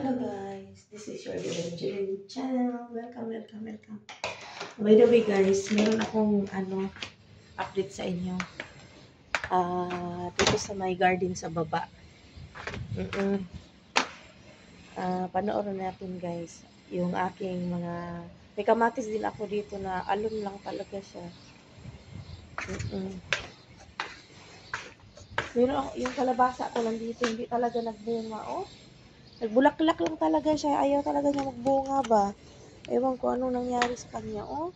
Hello guys, this is your Evangeline channel. Welcome. By the way guys, meron akong update sa inyo. Dito sa my garden sa baba. Panoorin natin guys, yung aking mga, may kamatis din ako dito na alon lang talaga siya. Meron ako, yung kalabasa ko nandito, hindi talaga nagbunga, oh. Nagbulaklak lang talaga siya. Ayaw talaga niya magbunga ba. Ewan ko anong nangyari sa kanya. Oh.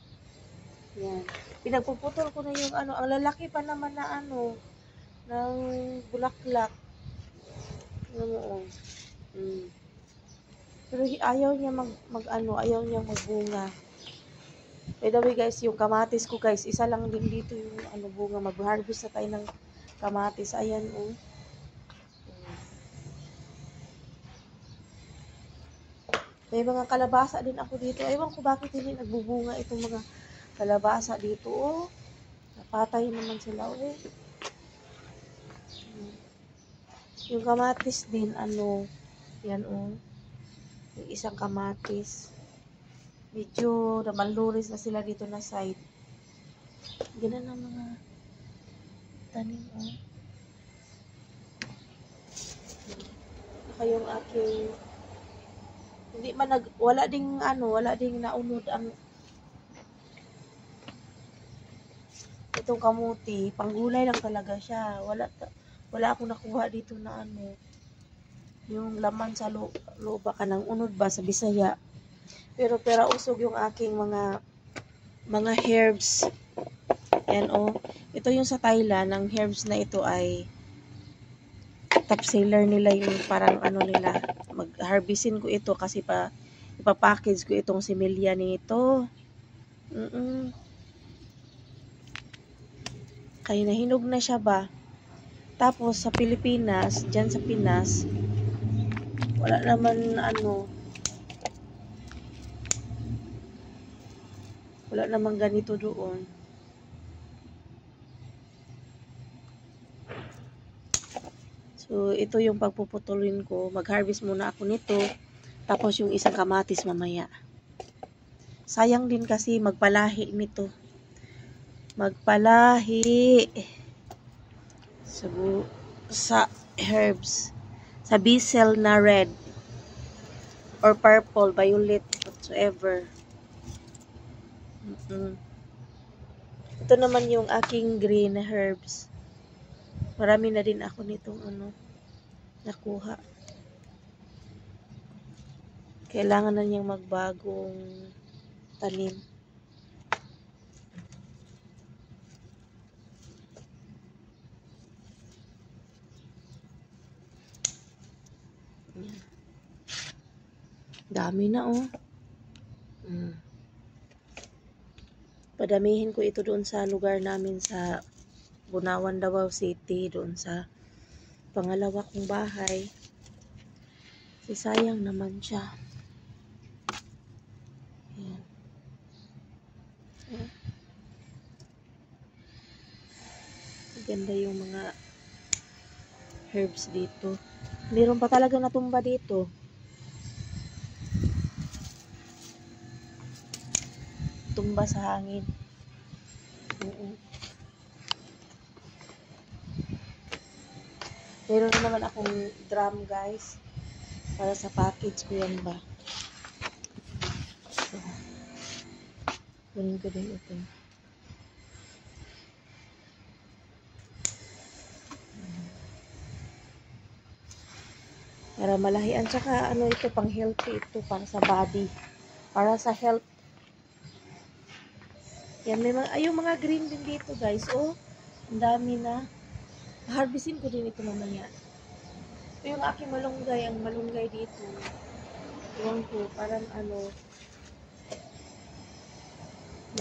Yan. Pinagpuputol ko na yung ang lalaki pa naman na ng bulaklak. Oh. Pero ayaw niya ayaw niya magbunga. By the way guys, yung kamatis ko guys, isa lang din dito yung bunga. Mag-harvest na tayo ng kamatis. Ayan, oh. May mga kalabasa din ako dito. Ewan ko bakit hindi nagbubunga itong mga kalabasa dito. Oh, napatay naman sila. Oh. Yung kamatis din, yan oh. Yung isang kamatis. Medyo namanluris na sila dito na side. Ganun ang mga tanim. Oh. Saka yung aking hindi man wala ding naunod ang itong kamuti. Panggulay lang talaga siya. Wala akong nakuha dito na yung laman sa loob baka nang unod ba sa Bisaya. Pero usog yung aking mga herbs. Yan oh. Ito yung sa Thailand, ang herbs na ito ay top seller nila, yung parang nila. Mag-harvestin ko ito kasi ipapackage ko itong similya nito. Kaya nahinog na siya ba. Tapos sa Pilipinas, dyan sa Pinas, wala naman ganito doon. So, ito yung pagpuputulin ko. Mag-harvest muna ako nito. Tapos yung isang kamatis mamaya. Sayang din kasi magpalahi nito. Magpalahi. Sa herbs. Sa basil na red. Or purple, violet, whatsoever. Ito naman yung aking green na herbs. Marami na din ako nitong nakuha. Kailangan na niyang magbagong tanim. Dami na oh. Padamihin ko ito doon sa lugar namin sa Bunawan, Davao City, doon sa pangalawa kong bahay. Kasi sayang naman siya. Ayan. Ganda yung mga herbs dito. Meron pa talaga natumba dito. Tumba sa hangin. Meron na naman akong drum guys. Para sa package ko yan ba. So, kunin ko din ito. Para malahian. Tsaka ito pang healthy ito. Para sa body. Para sa health. Yan, may yung mga green din dito guys. Oh, ang dami na. Harvestin ko din ito mamaya. Ito yung aking malunggay. Ang malunggay dito. Iwan ko, parang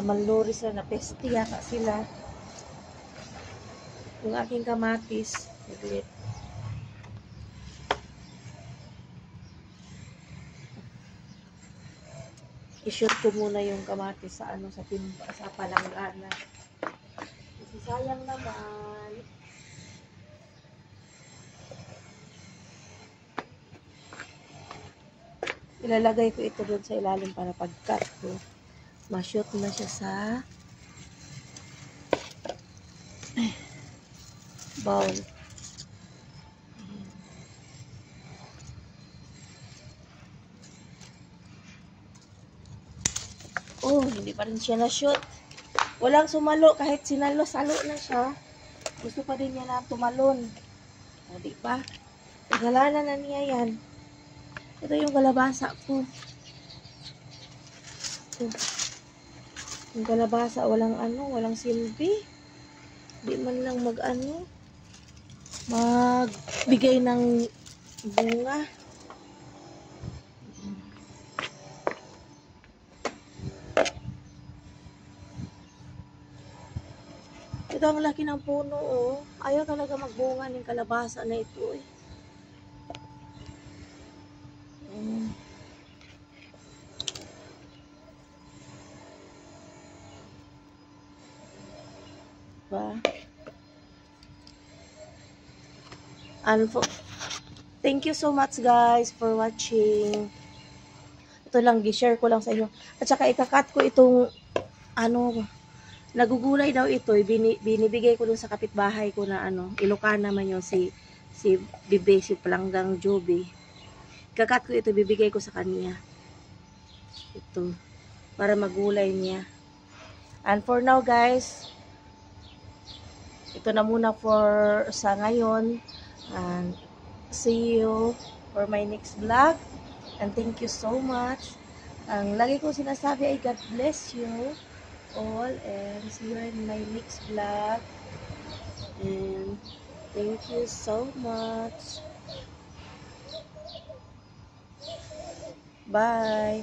namanluris na peste yata sila. Yung aking kamatis. I-shoot ko muna yung kamatis sa sa palanggana. Kasi sayang naman. Ilalagay ko ito doon sa ilalim para pag-cut ko, ma-shoot na siya sa bowl. Oh, hindi pa rin siya na-shoot. Walang sumalo kahit salo na siya. Gusto pa din niya na tumalon. O, di ba? Nagalanan na niya yan. Ito yung kalabasa ko. Ito. Yung kalabasa, walang silbi. Di man lang magbigay ng bunga. Ito ang laki ng puno, oh. Ayaw talaga magbunga ng kalabasa na ito, eh. Ba? Thank you so much, guys, for watching. Ito lang, gi-share ko lang sa inyo. At saka ikakat ko itong nagugulay daw ito, binibigay ko dun sa kapitbahay ko na Ilocana naman yun, si Bibe, si Palanggang Joby. Kakat ko ito, bibigay ko sa kanya. Ito, para magulay niya. And for now, guys, ito na muna sa ngayon. And see you for my next vlog. And thank you so much. Ang lagi ko sinasabi ay God bless you all, and see you in my next vlog. And thank you so much. Bye.